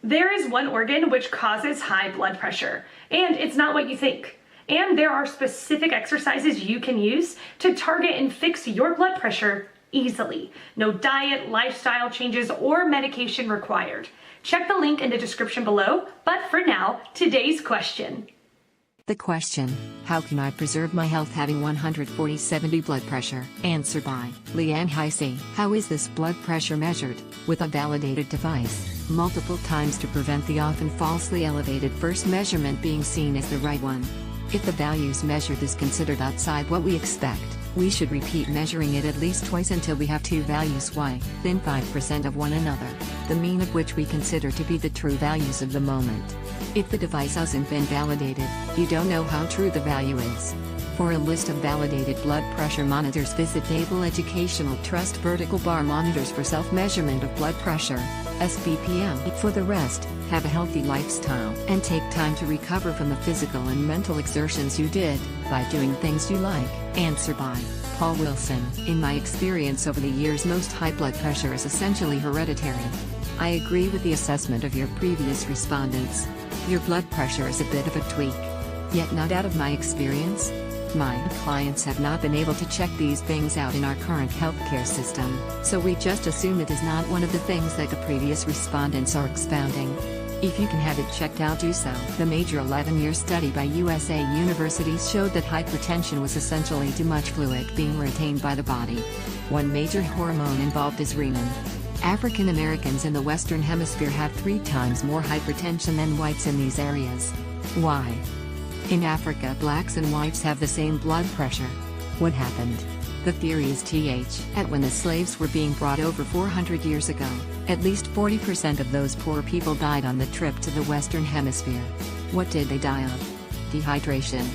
There is one organ which causes high blood pressure, and it's not what you think. And there are specific exercises you can use to target and fix your blood pressure easily. No diet, lifestyle changes, or medication required. Check the link in the description below, but for now, today's question. The question, how can I preserve my health having 140/70 blood pressure? Answer by Leanne Heisey. How is this blood pressure measured? With a validated device, multiple times to prevent the often falsely elevated first measurement being seen as the right one. If the values measured is considered outside what we expect, we should repeat measuring it at least twice until we have two values within 5% of one another, the mean of which we consider to be the true values of the moment. If the device hasn't been validated, you don't know how true the value is. For a list of validated blood pressure monitors, visit Naval Educational Trust Vertical Bar Monitors for self-measurement of blood pressure, SBPM. For the rest, have a healthy lifestyle and take time to recover from the physical and mental exertions you did by doing things you like. Answer by Paul Wilson. In my experience over the years, most high blood pressure is essentially hereditary. I agree with the assessment of your previous respondents. Your blood pressure is a bit of a tweak. Yet not out of my experience. My clients have not been able to check these things out in our current healthcare system, so we just assume it is not one of the things that the previous respondents are expounding. If you can have it checked out, do so. The major 11-year study by USA universities showed that hypertension was essentially too much fluid being retained by the body. One major hormone involved is renin. African Americans in the Western Hemisphere have 3 times more hypertension than whites in these areas. Why? In Africa, blacks and whites have the same blood pressure. What happened? The theory is that when the slaves were being brought over 400 years ago, at least 40% of those poor people died on the trip to the Western Hemisphere. What did they die of? Dehydration.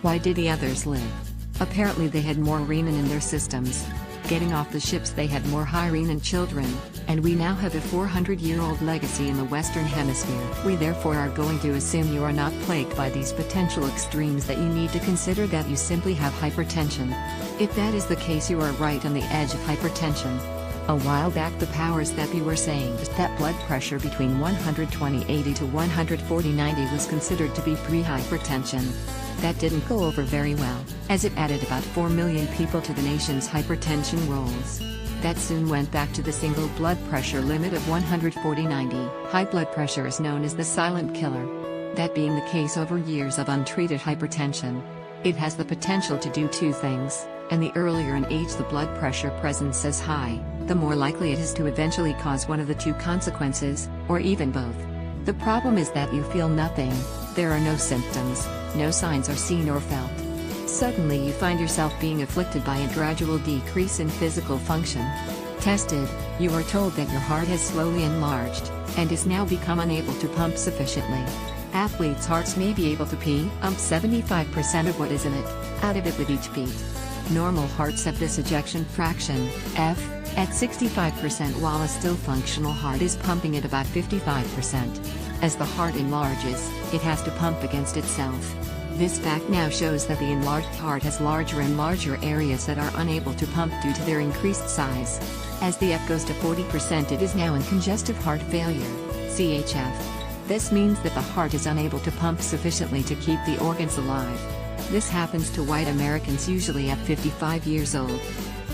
Why did the others live? Apparently they had more renin in their systems. Getting off the ships, they had more high renin children, and we now have a 400-year-old legacy in the Western Hemisphere. We therefore are going to assume you are not plagued by these potential extremes, that you need to consider that you simply have hypertension. If that is the case, you are right on the edge of hypertension. A while back the powers that be were saying that blood pressure between 120/80 to 140/90 was considered to be pre-hypertension. That didn't go over very well, as it added about 4 million people to the nation's hypertension rolls. That soon went back to the single blood pressure limit of 140/90. High blood pressure is known as the silent killer. That being the case over years of untreated hypertension. It has the potential to do 2 things, and the earlier in age the blood pressure presence is high, the more likely it is to eventually cause one of the 2 consequences, or even both. The problem is that you feel nothing, there are no symptoms, no signs are seen or felt. Suddenly you find yourself being afflicted by a gradual decrease in physical function. Tested, you are told that your heart has slowly enlarged, and is now become unable to pump sufficiently. Athletes' hearts may be able to pump 75% of what is in it, out of it with each beat. Normal hearts have this ejection fraction, F, at 65%, while a still functional heart is pumping at about 55%. As the heart enlarges, it has to pump against itself. This fact now shows that the enlarged heart has larger and larger areas that are unable to pump due to their increased size. As the F goes to 40%, it is now in congestive heart failure, CHF. This means that the heart is unable to pump sufficiently to keep the organs alive. This happens to white Americans usually at 55 years old.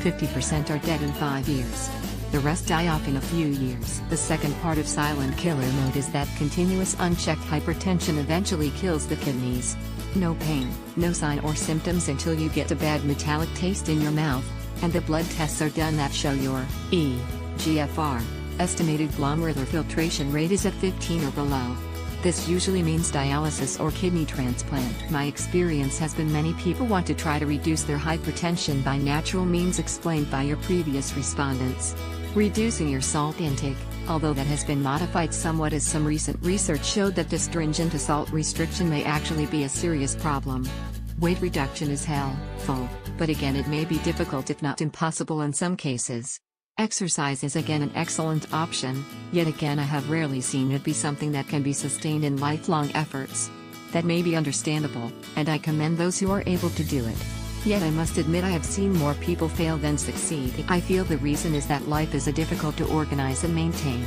50% are dead in 5 years. The rest die off in a few years. The second part of silent killer mode is that continuous unchecked hypertension eventually kills the kidneys. No pain, no sign or symptoms until you get a bad metallic taste in your mouth, and the blood tests are done that show your eGFR, estimated glomerular filtration rate, is at 15 or below. This usually means dialysis or kidney transplant. My experience has been many people want to try to reduce their hypertension by natural means explained by your previous respondents. Reducing your salt intake, although that has been modified somewhat as some recent research showed that the stringent salt restriction may actually be a serious problem. Weight reduction is helpful, but again it may be difficult if not impossible in some cases. Exercise is again an excellent option, yet again I have rarely seen it be something that can be sustained in lifelong efforts. That may be understandable, and I commend those who are able to do it. Yet I must admit I have seen more people fail than succeed. I feel the reason is that life is difficult to organize and maintain.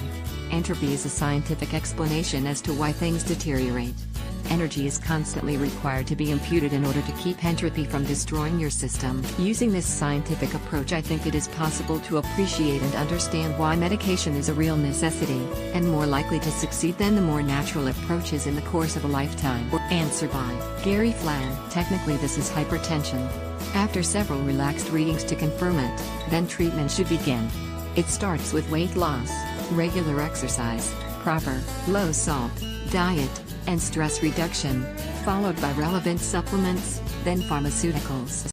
Entropy is a scientific explanation as to why things deteriorate. Energy is constantly required to be imputed in order to keep entropy from destroying your system. Using this scientific approach, I think it is possible to appreciate and understand why medication is a real necessity, and more likely to succeed than the more natural approaches in the course of a lifetime. Answer by Gary Flan. Technically, this is hypertension. After several relaxed readings to confirm it, then treatment should begin. It starts with weight loss, regular exercise, proper, low-salt diet, and stress reduction, followed by relevant supplements, then pharmaceuticals.